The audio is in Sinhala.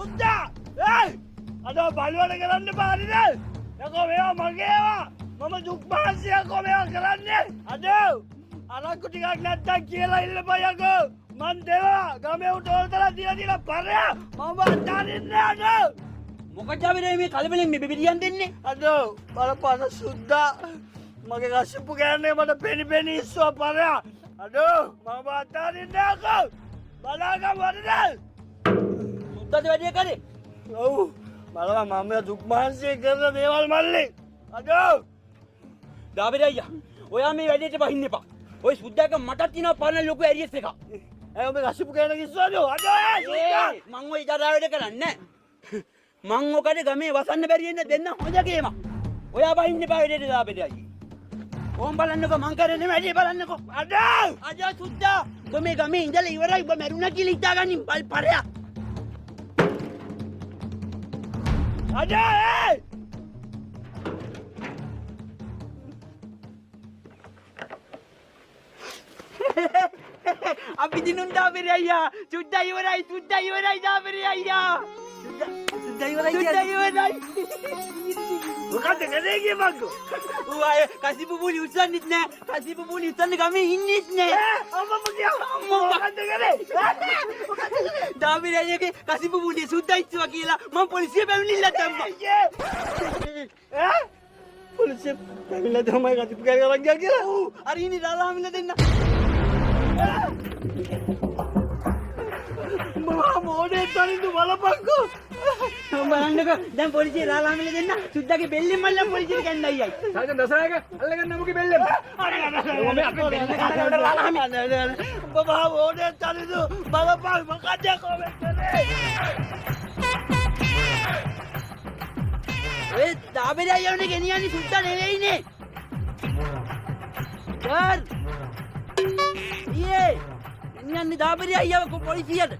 සුද්දා! ඒයි! අද බලවල කරන්න බාරිද? යකෝ මේවා මගේවා! මම දුක් මහන්සි යකෝ මේවා කරන්නේ! අද අරක්කු ටිකක් නැත්තම් කියලා ඉල්ලපන් යකෝ! මන් දෙවා ගමේ උට ඕල්තලා දිලා පරයා! මම අතාරින්නේ අද! මොකද අපි මේ කලබලෙන් මේ බිබිලියන් දෙන්නේ? අද බලපන සුද්දා! මගේ කසිප්පු කෑන්නේ මට පෙනි ඉස්සුවා පරයා! අද මම අතාරින්නේ යකෝ! බලාගම් වරද! සුද්දාද වැඩේ කරේ? ඔව් බලවා මම දුක් මහන්සිය කරන දේවල් මල්ලි අද දාබිර අයියා ඔයා මේ වැඩේට බහින්න එපා. ඔය සුද්දාක මටත් තියෙනවා පරණ ලොකු ඇරියස් එකක්. ඇයි ඔබ රසිපු කෑන කිස්සවද අද මං ඔය ඉදරා වැඩ කරන්නේ නැහැ. මං ඔකට ගමේ වසන්න බැරි වෙන්න දෙන්න හොඳ ගේමක්. ඔයා බහින්න එපා වැඩේට දාබිර අයියා. ඕම් බලන්නකෝ මං කරන්නේ වැඩේ බලන්නකෝ. අද සුද්දා ඔබ මේ ගමේ ඉඳලා ඉවරයි ඔබ මැරුණා කියලා හිතාගනින් පරයා. අජා අපි දිනුම් දාබිර අයියා සුද්දා ඉවරයි දාබිර අයියා සුද්දා ඉවරයි මොකද කරේ කිය මංගෝ ඌ අය කසිපු පුලි උස්සන්නෙත් නෑ කසිපු පුලි උස්සන්න ගමේ ඉන්නෙත් නෑ අම්මා කියා මොකද කරේ දාබිර අයියාගේ කසිපු පුලි සුද්දා ඉස්සුවා කියලා මම පොලිසිය පැමිණිල්ලක් දැම්මා පොලිසිය පැමිණිල්ල තමයි කසිපු කෑ කරන් ගියා කියලා ඌ අර ඉන්නේ රාලාමිල දෙන්න මම මොඩේ තනින්දු බලපංකෝ බලන්නකෝ දැන් පොලිසිය රාලාමිල දෙන්න සුද්දාගේ බෙල්ලෙන් මල්ලන් පොලිසියට කැන්නයි අයි සායක දසායක අල්ලගන්න මුගේ බෙල්ලෙන් බබා මොඩේ තනින්දු බලපං මොකද කොමෙන්ට් කරේ ඔය දාබිර අයියානේ ගෙනියන්නේ සුද්දා නෙවෙයිනේ කර් ඊයේ ගෙනියන්නේ දාබිර අයියාව පොලිසියට